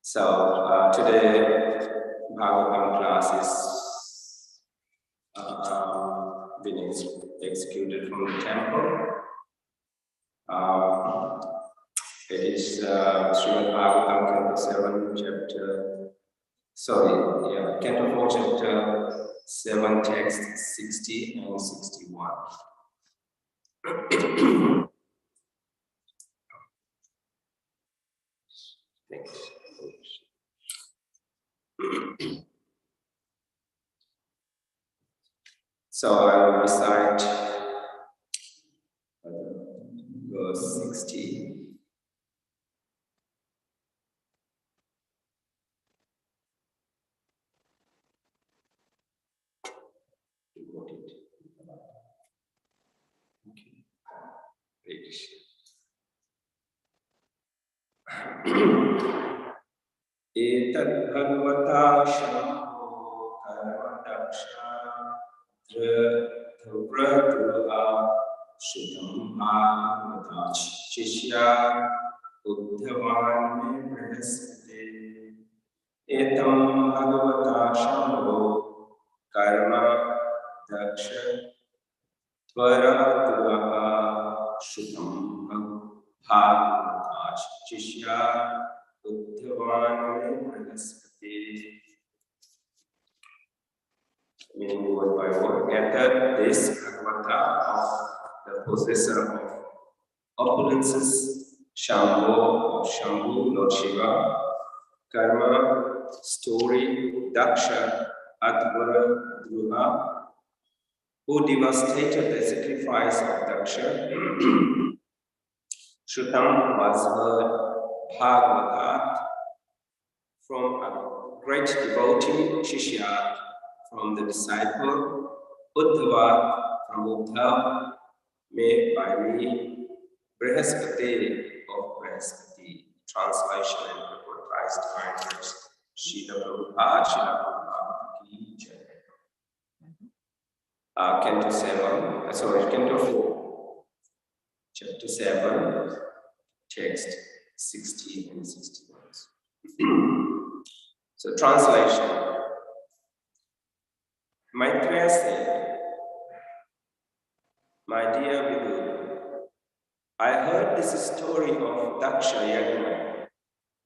So today Bhagavatam class is being executed from the temple. It is Srimad Bhagavatam Canto 7, Canto 4, chapter 7, text 60 and 61. Thanks. So I will recite verse 60. Etat bhagavata shambho karmadaksha dhruva shutam bhagavata shishya uddhavan me brihaspati etam bhagavata shambho karmadaksha dhruva shutam bhagavata shishya meaning word by word, gathered this Bhagavata of the possessor of opulences, Shambhu, Lord Shiva, Karma, story, Daksha, Advara, Dhruva, who devastated the sacrifice of Daksha. Shrutam was heard Bhagavata from a great devotee, Shishya, from the disciple, Uddhava, from Uddhav, made by me, Brihaspati of Brihaspati, translation and purportized finders, Srila Prabhupada Ki Jai. Canto 4, chapter 7, text 60 and 61. So translation. Maitreya said, my dear Vidu, I heard this story of Daksha Yagna,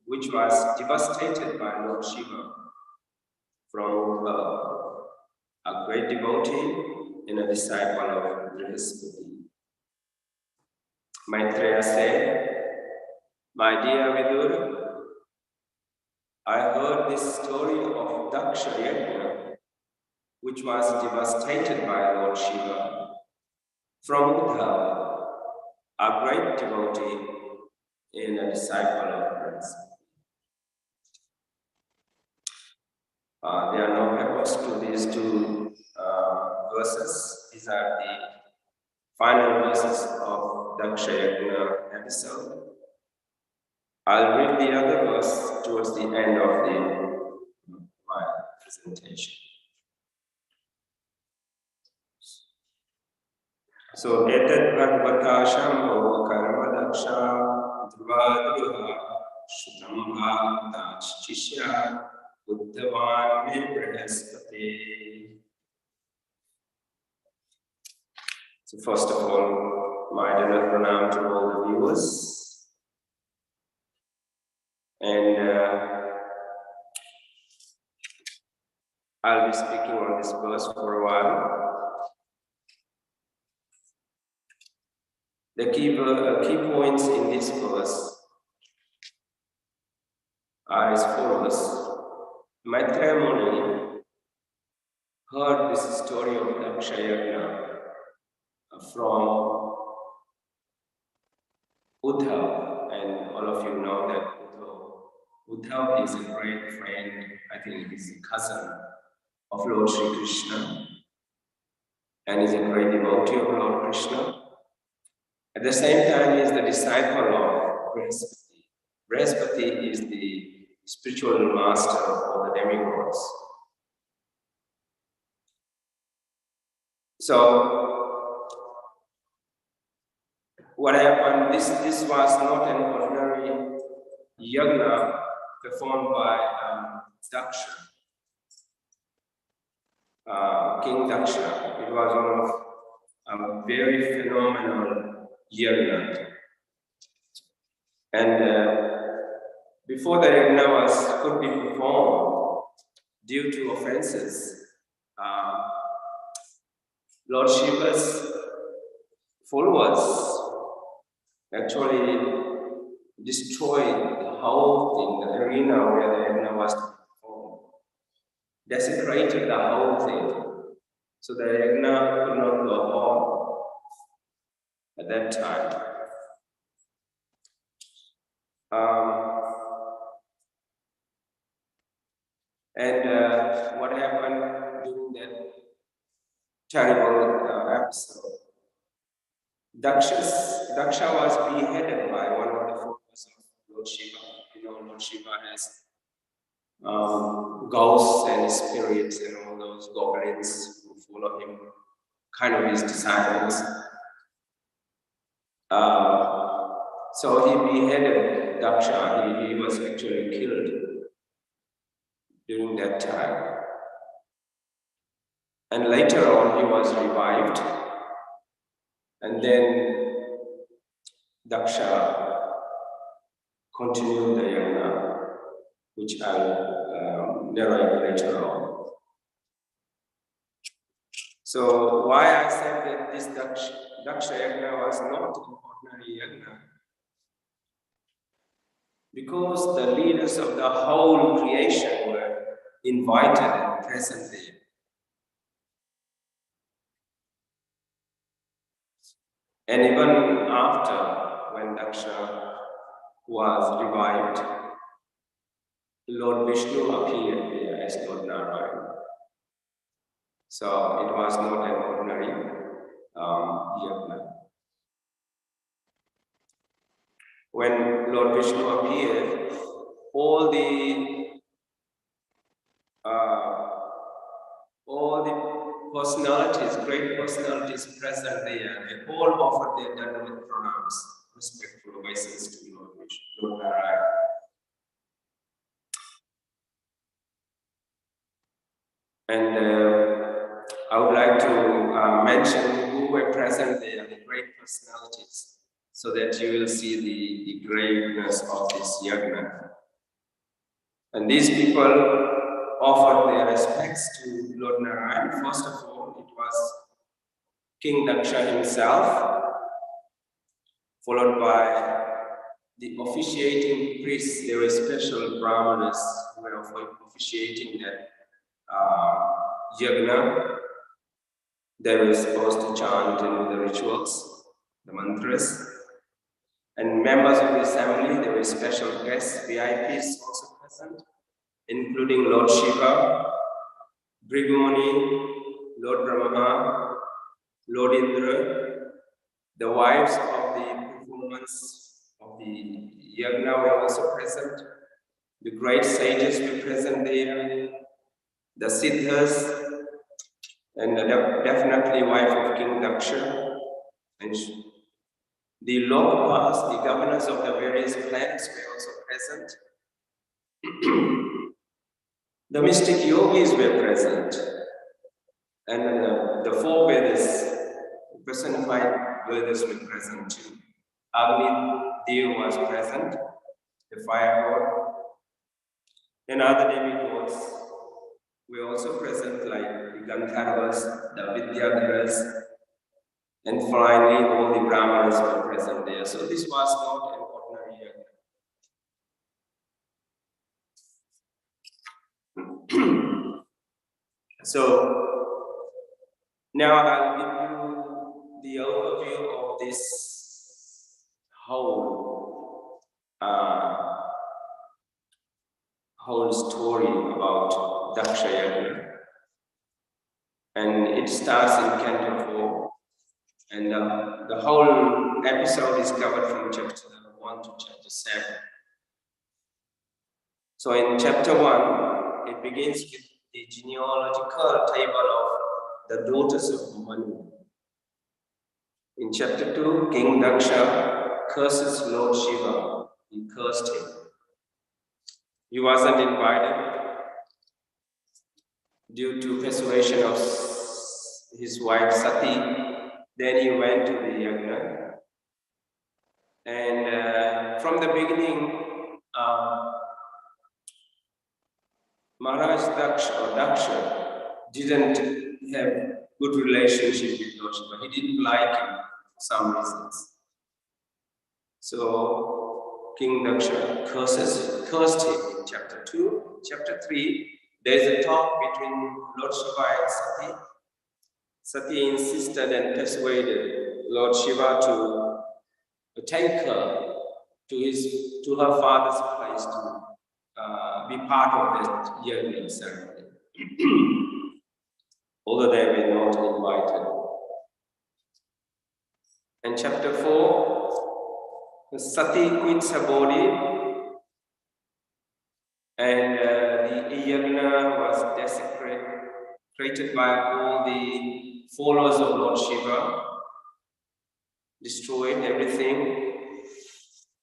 which was devastated by Lord Shiva from a great devotee and a disciple of Brihaspati. Maitreya said, my dear Vidu, I heard this story of Daksha Yagna, which was devastated by Lord Shiva from Uddhava, a great devotee and a disciple of Brihaspati. There are no purpose to these two verses. These are the final verses of Daksha Yagna episode. I'll read the other verse towards the end of my presentation. So, etat bhagavata shambho karma daksha dhruva shutam bhagavata shishya uddhavan me brihaspati. So, first of all, my dinner pranam to all the viewers. And I'll be speaking on this verse for a while. The key points in this verse are as follows. Maitreya Muni heard this story of Daksha Yagna from Uddhav, and all of you know that Uddhav is a great friend, I think he's a cousin of Lord Sri Krishna, and is a great devotee of Lord Krishna. At the same time, he is the disciple of Brihaspati. Brihaspati is the spiritual master of all the demigods. So, what happened? This was not an ordinary yagna performed by Daksha, King Daksha. It was one of a very phenomenal yagna. And before the yagna could be performed, due to offenses, Lord Shiva's followers actually destroyed the whole thing, the arena where the yagna was to be performed, desecrated the whole thing. So the yagna could not go on at that time. What happened during that terrible episode? Daksha was beheaded by one of the followers of Lord Shiva. You know, Lord Shiva has ghosts and spirits and all those goblins who follow him, kind of his disciples. So he beheaded Daksha. He was actually killed during that time. And later on, he was revived. And then Daksha continued the yagna, which I'll narrate later on. So why I said that this Daksha yagna was not an ordinary yagna? Because the leaders of the whole creation were invited and present there. And even after, when Daksha was revived, Lord Vishnu appeared there as Lord Narayana. So it was not an ordinary yagna. When Lord Vishnu appeared, all the personalities, great personalities present there, they all offered their Dandavat pranams, respectful obeisance to Lord Vishnu, Lord Narayana. And I would like to mention who were present there, the great personalities, so that you will see the greatness of this yagna. And these people offered their respects to Lord Narayan. First of all, it was King Daksha himself, followed by the officiating priests. There were special brahmanas who were officiating that yagna. They were supposed to chant in the rituals, the mantras. And members of the assembly, there were special guests, VIPs also present, including Lord Shiva, Brigumani, Lord Brahma, Lord Indra. The wives of the performance of the yagna were also present. The great sages were present there. The siddhas, and definitely wife of King Daksha. And the Lokpas, the governors of the various planets, were also present. The mystic yogis were present. And the four Vedas, personified Vedas, were present too. Agni Dev was present, the fire god. And other demigods were also present, like the Gandharvas, the Vidyadharas, and finally all the Brahmanas were present there. So this was not an ordinary yagna. So now I'll give you the overview of this whole story about Daksha Yagna. And it starts in Canto 4. And the whole episode is covered from chapter 1 to chapter 7. So in chapter 1, it begins with the genealogical table of the daughters of Manu. In chapter 2, King Daksha curses Lord Shiva. He cursed him. He wasn't invited due to persuasion of his wife Sati. Then he went to the yagna. And from the beginning, Maharaj Daksha didn't have good relationship with Lord Shiva. He didn't like him for some reasons. So King Daksha cursed him in chapter 2. Chapter 3, there is a talk between Lord Shiva and Sati. Sati insisted and persuaded Lord Shiva to take her to her father's place to be part of the yagna ceremony, although they were not invited. And chapter 4, Sati quits her body, and the yagna was desecrated by all the followers of Lord Shiva, destroyed everything.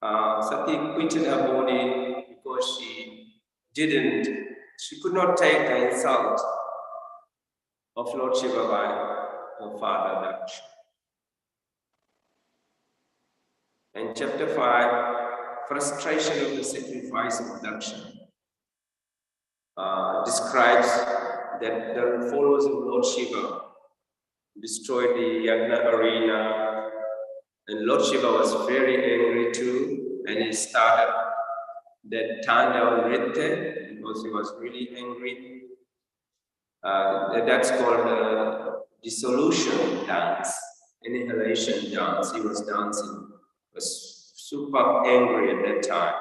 Sati quitted her body because she could not take the insult of Lord Shiva by her father Daksha. And chapter 5, frustration of the sacrifice of Daksha, describes that the followers of Lord Shiva destroyed the yagna arena, and Lord Shiva was very angry too, and he started that Tandava Nritya because he was really angry. That's called dissolution dance, annihilation dance. He was dancing. He was super angry at that time.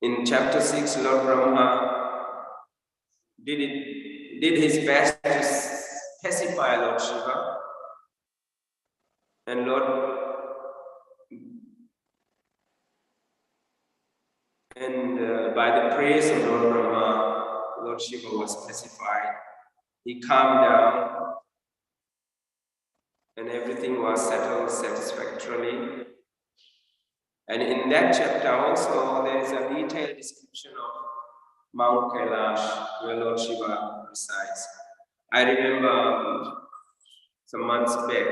In chapter 6, Lord Brahma did his best to pacify Lord Shiva, and by the praise of Lord Brahma, Lord Shiva was pacified. He calmed down, and everything was settled satisfactorily. And in that chapter also, there is a detailed description of Mount Kailash, where Lord Shiva resides. I remember some months back,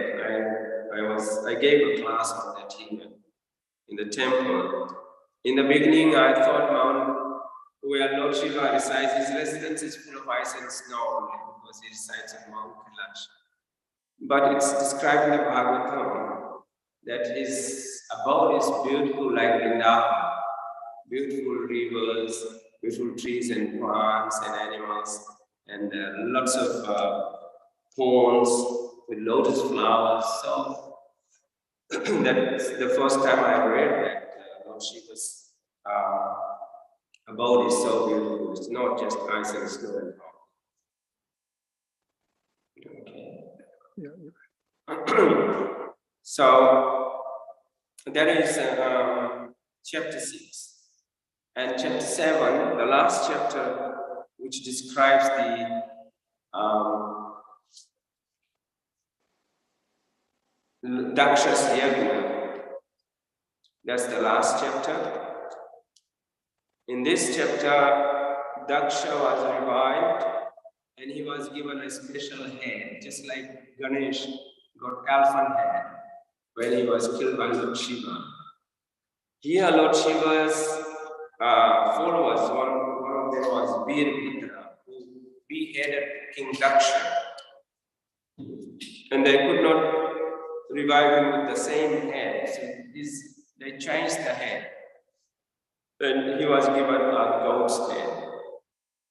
I gave a class on that here in the temple. In the beginning, I thought where Lord Shiva resides, his residence is full of ice and snow because he resides on Mount Kailash. But it's described in the Bhagavatam that his abode is beautiful like Vrindavan, beautiful rivers, beautiful trees and plants and animals, and lots of ponds with lotus flowers. So that's the first time I read that Lord Shiva's abode is so beautiful. It's not just ice and snow and all. Okay. Yeah. So that is chapter 6. And chapter 7, the last chapter, which describes the Daksha's yagna. That's the last chapter. In this chapter, Daksha was revived and he was given a special head, just like Ganesh got elephant head when he was killed by Lord Shiva. Here, Lord Shiva's followers, one of them was Bilvamangal, who beheaded King Daksha. And they could not revive him with the same head. So they changed the head. And he was given a goat's head.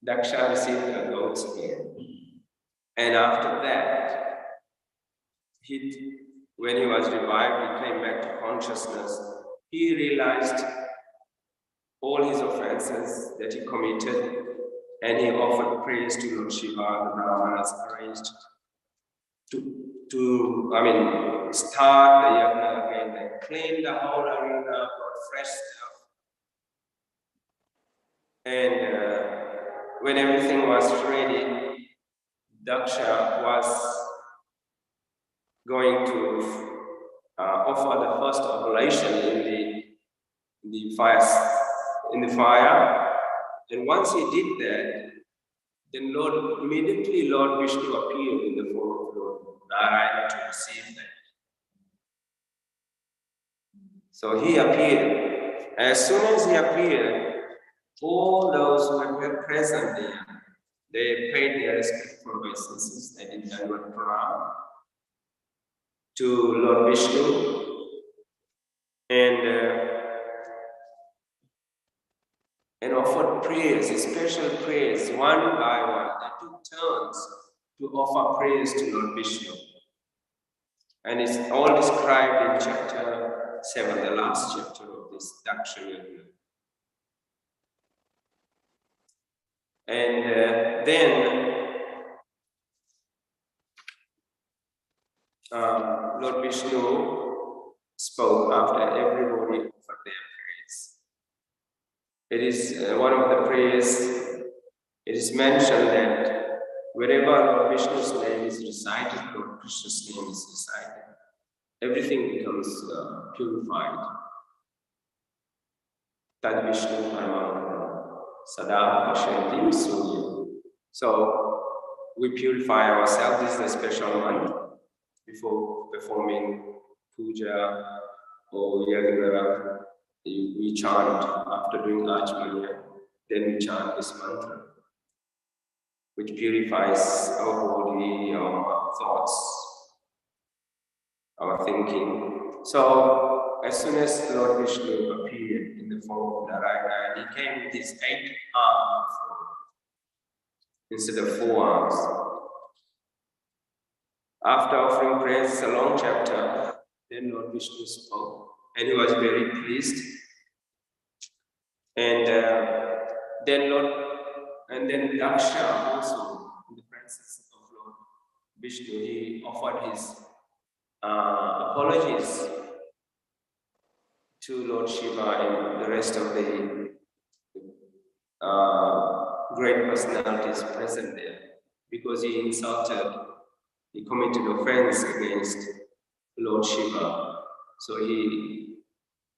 Daksha received a goat's head. And after that, when he was revived, he came back to consciousness. He realized all his offenses that he committed, and he offered praise to Lord Shiva. The Brahmanas arranged to start the yagna again. They cleaned the whole arena, brought fresh stuff. And when everything was ready, Daksha was going to offer the first oblation in the fire in the fire. And once he did that, then immediately Lord Vishnu appeared in the form of Lord Narayana to receive that. So he appeared. As soon as he appeared, all those who were present there, they paid their respectful obeisances. They did Dandavat Pranam to Lord Vishnu, and offered prayers, special prayers, one by one. They took turns to offer prayers to Lord Vishnu. And it's all described in chapter 7, the last chapter of this Daksha Yajna. And then Lord Vishnu spoke after everybody offered their prayers. It is one of the prayers, it is mentioned that wherever Lord Vishnu's name is recited, Lord Krishna's name is recited, everything becomes purified. Tad Vishnu Paramaham Sada Pashanti Surya. So we purify ourselves. This is a special month before performing puja or yagna. We chant after doing Ajmanya, then we chant this mantra, which purifies our body, our thoughts, our thinking. So as soon as Lord Vishnu appeared in the form of Narayana, he came with his 8 arms instead of 4 arms. After offering prayers, a long chapter, then Lord Vishnu spoke, and he was very pleased. And then Daksha also, in the presence of Lord Vishnu, he offered his apologies to Lord Shiva and the rest of the great personalities present there, because he committed offense against Lord Shiva. So he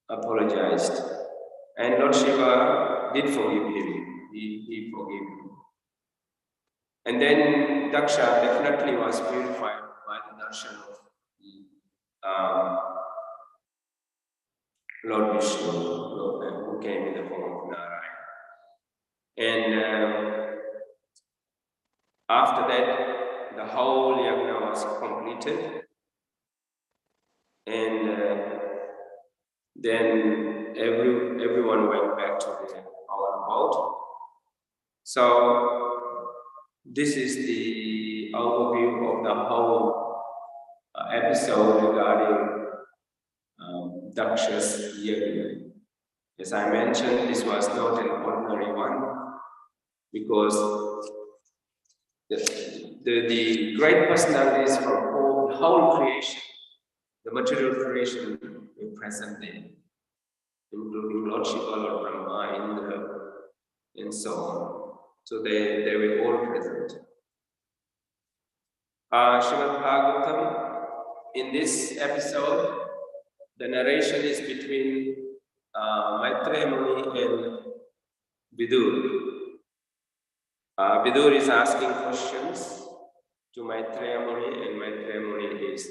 apologized. And Lord Shiva did forgive him. He forgave him. And then Daksha definitely was purified by the darshan of Lord Vishnu, who came in the form of Narayana. And after that, the whole yajna was completed. And then everyone went back to their own abode. So this is the overview of the whole episode regarding Daksha's yajna. As I mentioned, this was not an ordinary one, because the great personalities from the whole creation, the material creation, were present there, including Lord Shiva, Lord Brahma, Indra, and so on. So they were all present. Srimad Bhagavatam, in this episode, the narration is between Maitreya Muni and Vidur. Vidur is asking questions to Maitreya Muni, and Maitreya Muni is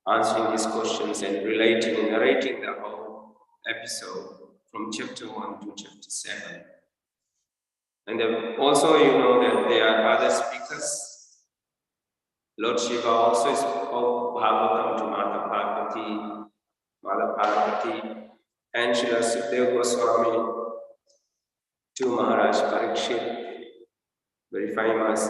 answering his questions and relating and narrating the whole episode from chapter 1 to chapter 7. And also, you know that there are other speakers. Lord Shiva also spoke Bhagavatam to Mata Parvati, and Srila Sukadeva Goswami to Maharaj Parikshit, very famous.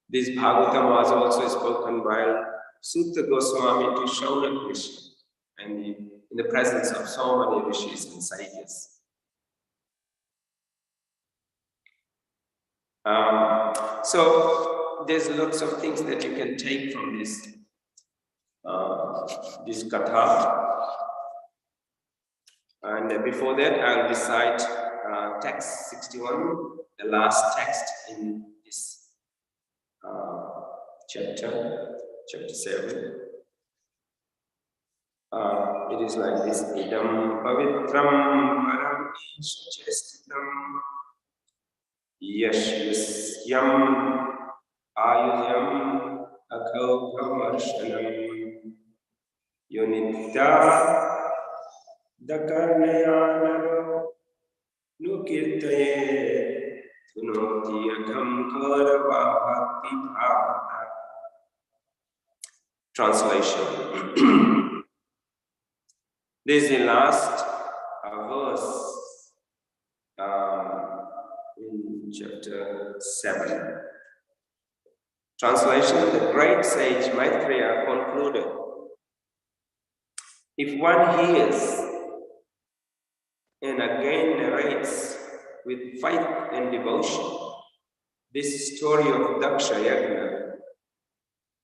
This Bhagavatam was also spoken by Sutta Goswami to Shaunak Rishi, and in the presence of so many rishis and sages. So there's lots of things that you can take from this katha. And before that, I'll recite text 61, the last text in this chapter 7. it is like this. Idam pavitram param chastitam yashyam ayudyam akaukamarsanam yunitya dakarnayanaro nukirtaye tunoti agham karva bhakti bhavata. Translation. This is the last verse in chapter 7. Translation. The great sage Maitreya concluded, if one hears and again narrates with faith and devotion this story of Daksha Yajna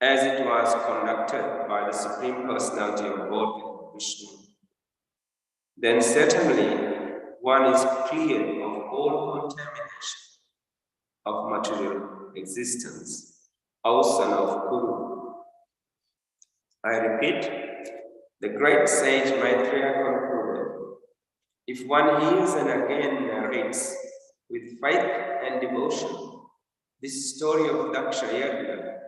as it was conducted by the Supreme Personality of Godhead, Vishnu, then certainly one is cleared of all contamination of material existence, Ausana of Kuru. I repeat, the great sage Maitreya concluded, if one hears and again narrates with faith and devotion this story of Daksha Yajna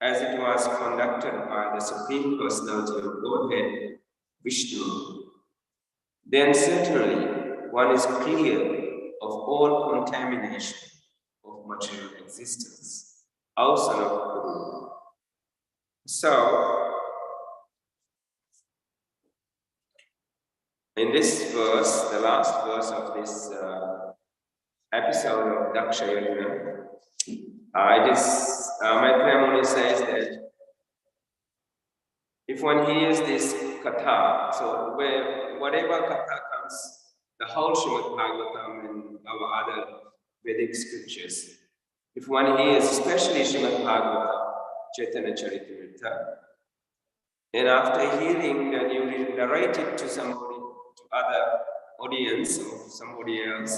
as it was conducted by the Supreme Personality of Godhead, Vishnu, then certainly one is clear of all contamination of material existence, outside of Guru. So, in this verse, the last verse of this episode of Daksha Yajna, it is, Maitreya Muni says that if one hears this katha, so whatever katha comes, the whole Srimad Bhagavatam and our other Vedic scriptures, if one hears, especially Srimad Bhagavatam, Chaitanya Charitamrita, and after hearing, then you narrate it to somebody, to other audience or somebody else,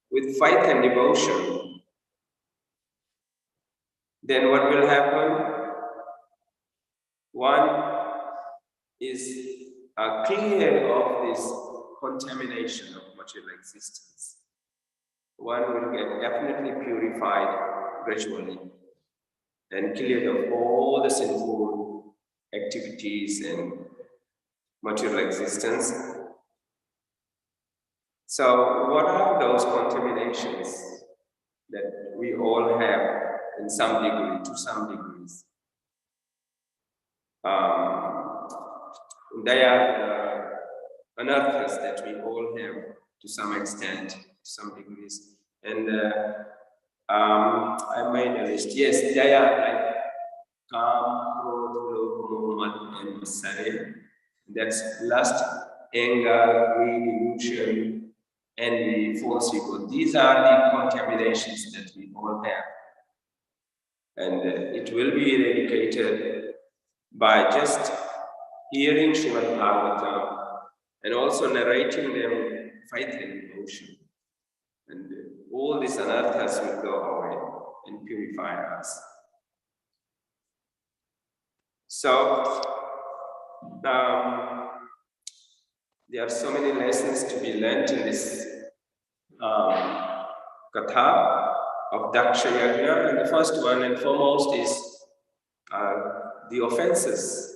with faith and devotion, then what will happen? One is clear of this contamination of material existence. One will get definitely purified gradually and cleared of all the sinful activities and material existence. So what are those contaminations that we all have in some degree, to some degrees? They are anarthas that we all have to some extent, to some degrees. And I made a list. Yes, they are like Kam, Krodh, Lobh, Mad, and Sare. That's lust, anger, greed, illusion, envy, false ego. These are the contaminations that we all have. And it will be eradicated by just hearing Srimad Bhagavatam and also narrating them faith and devotion. And all these anarthas will go away and purify us. So, there are so many lessons to be learned in this katha of Daksha Yajna, and the first one and foremost is the offenses.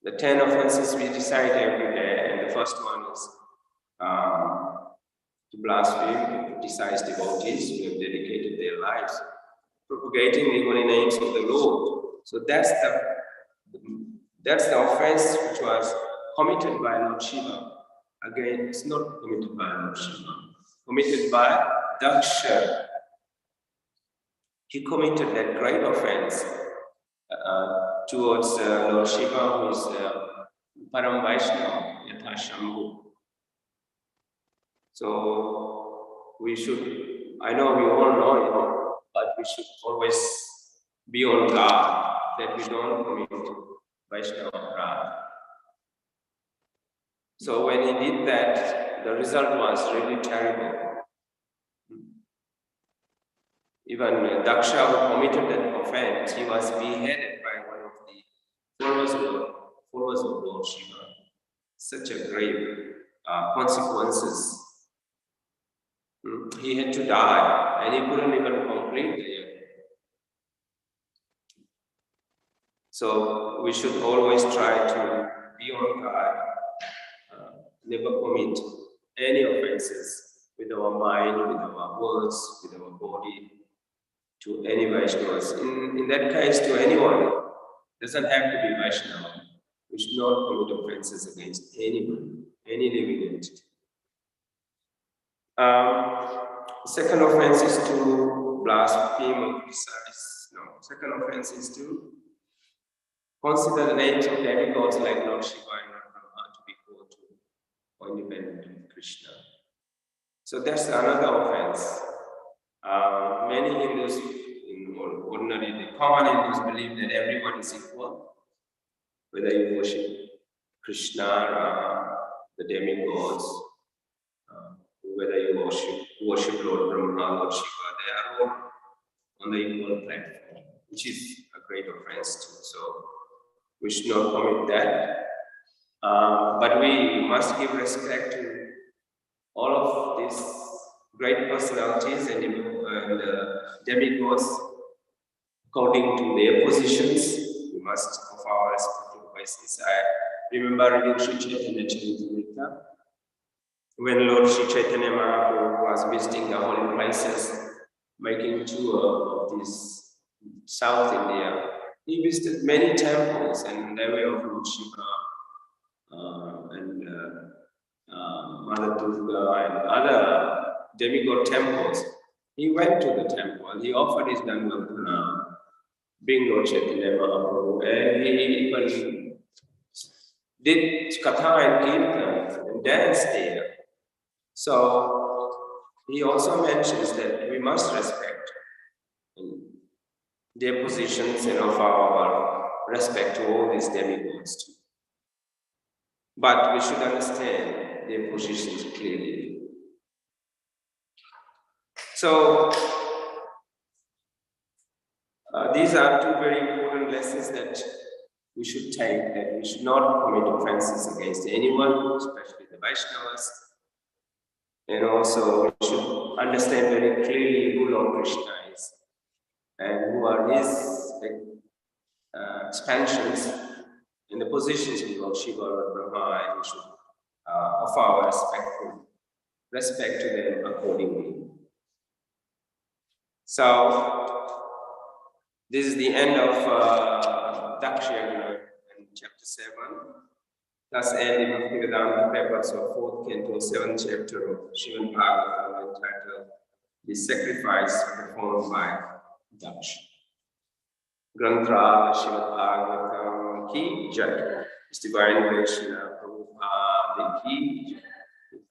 The 10 offenses we recite every day, and the first one is to blaspheme, to criticize devotees who have dedicated their lives, propagating the holy names of the Lord. So that's the offense which was committed by Lord Shiva. Again, it's not committed by Lord Shiva, committed by Daksha. He committed that great offense towards Lord Shiva, who is Param Vaishnava, Yatha Shambhu. So we should, I know we all know it, but we should always be on guard that we don't commit Vaishnava Aparadha. So when he did that, the result was really terrible. Even Daksha, who committed that offense, he was beheaded by one of the followers of followers of Lord Shiva such a grave consequences. He had to die, and he couldn't even complete the year. So we should always try to be on guard, never commit any offenses with our mind, with our words, with our body, to any Vaishnavas. In that case, to anyone, doesn't have to be Vaishnava. We should not commit offenses against anyone, any living entity. Second offense is to blaspheme or criticize. No, second offense is to consider the names of demigods like Lord Shiva and Lord Brahma to be equal to or independent of Krishna. So that's another offense. Many Hindus, the common Hindus believe that everyone is equal, whether you worship Krishna, Rama, the demigods, whether you worship Lord Brahma, Lord Shiva, they are all on the equal platform, which is a great offense too. So we should not commit that. But we must give respect to all of these great personalities and demigods according to their positions. We must offer our respect to voices. I remember reading Sri Chaitanya Charitamrita when Lord Sri Chaitanya Mahaprabhu was visiting the holy places, making tour of this South India. He visited many temples, and they were of Lord Shiva and Mother Durga and other demigod temples. He went to the temple, he offered his Dandavat Pranam, being Lord Chaitanya Mahaprabhu, and he even did Katha and Kirtan and danced there. So he also mentions that we must respect their positions and offer our respect to all these demigods too. But we should understand their positions clearly. So these are two very important lessons that we should take, that we should not commit offenses against anyone, especially the Vaishnavas. And also we should understand very clearly who Lord Krishna is and who are his expansions in the positions of Lord Shiva or Brahma, and we should offer our respect to them accordingly. So this is the end of Dakshayagna in chapter 7. Thus end the Bhaktivedanta papers of 4th canto, 7th chapter of Srimad Bhagavatam, entitled The Sacrifice Performed by Daksha. Grantra Srimad Bhagavatam ki jai. His Divine Krishna Prabhupada ki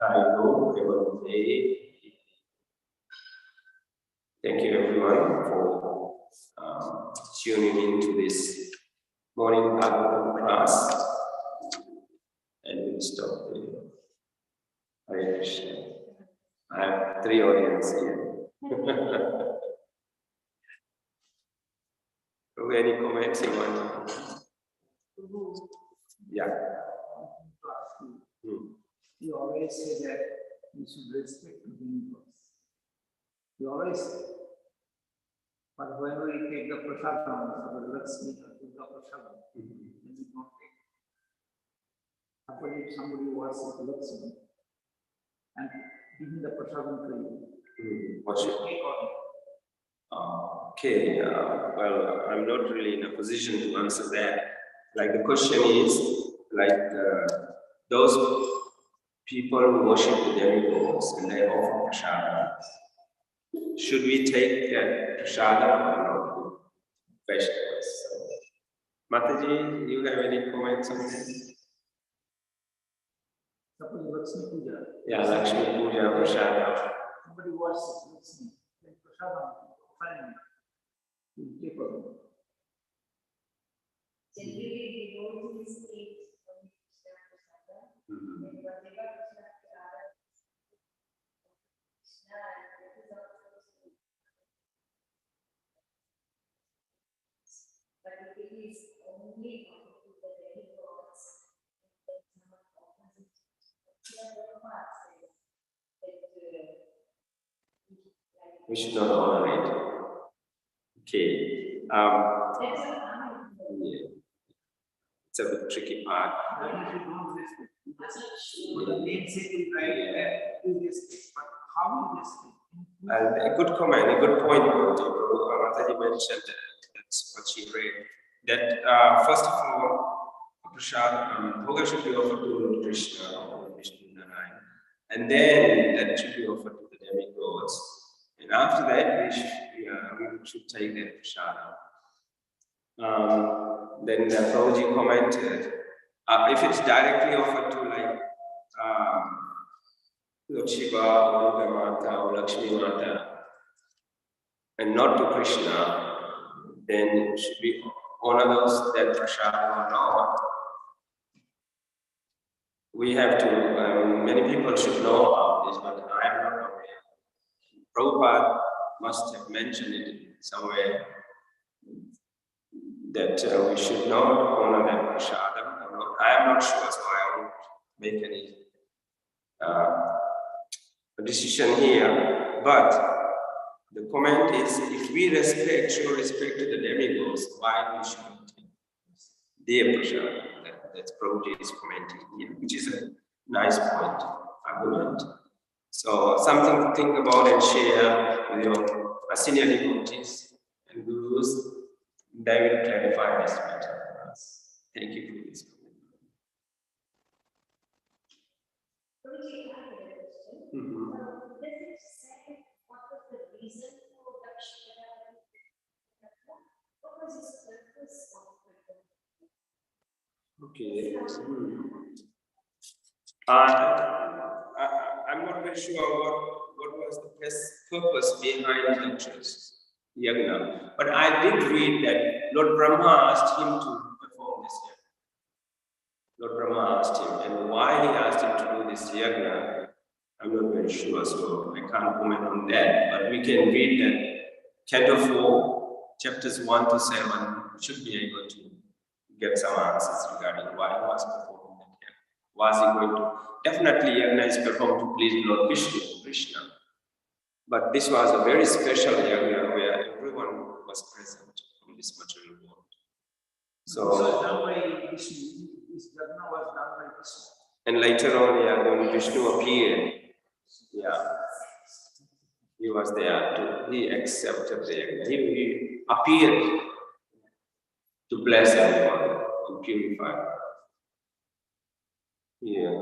jai. Thank you everyone for tuning into this morning Bhagavatam class. And we'll stop there. Hare Krishna. I have 3 audience here. Any comments you want? Yeah. You always say that we should respect the universe. You always say. But when we take the prasadam, the Lakshmi or Durga prasadam, then we don't take it. Suppose if somebody worships Lakshmi and giving the prasadam to you, what should take on? Okay, well, I'm not really in a position to answer that. Like the question is, like those people who worship the demigods and they offer prasada, should we take that prasada or not? Vegetables. Mataji, do you have any comments on this? Suppose Lakshmi Puja. Yeah, Lakshmi Puja, prasada. Somebody worships Lakshmi, then prasadam, fine. You take on. Generally, devotees eat from Krishna prasada, and whatever Krishna prasada Krishna, and that is also true. But if it is only to the demigods, We should not honor it. Okay. Yeah. It's a bit tricky part. If you don't respect, the namesake is right, you respect, but how you respect? A good comment, a good point, Mataji mentioned that's what she read. That first of all, Prasad, Bhoga should be offered to Krishna or Vishnu Narayan, and then that should be offered to the demigods. And after that, we should take that Prasad. Then Prabhuji commented, if it's directly offered to like Lord Shiva or Durga Mata or Lakshmi Mata and not to Krishna, then should we honor those that prasad or not? We have to, many people should know about this, but I am not aware. Prabhupada must have mentioned it somewhere that we should not honor that prasadam. I am not sure, so I won't make any decision here. But the comment is, if we show respect to the demigods, why we shouldn't take their prasadam? That's Prabhuji's commenting here, which is a nice point, argument. So something to think about and share with your senior devotees and gurus. They will clarify this matter for us. Thank you for this. What was the reason for Dakshina? What was his purpose of Okay. I'm not very sure what was the purpose behind Daksha's yagna, but I did read that Lord Brahma asked him to perform this yagna. Lord Brahma asked him, and why he asked him to do this yagna, I'm not very sure, so I can't comment on that. But we can read that Canto 4, chapters 1 to 7, should be able to get some answers regarding why he was performing that yagna. Was he going to? Definitely, yagna is performed to please Lord Vishnu, Krishna. But this was a very special yagna where everyone was present from this material world. So this was done by Vishnu. This yagna was done by Vishnu. And later on, when Vishnu appeared, he was there too. He accepted the yagna. He appeared to bless everyone and purify.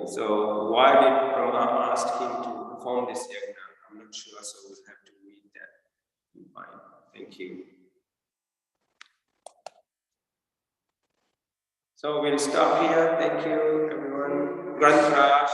So why did Brahma ask him to perform this yagna? I'm not sure, so we'll have to read that. Fine. Thank you. So we'll stop here. Thank you, everyone. Granth Raj.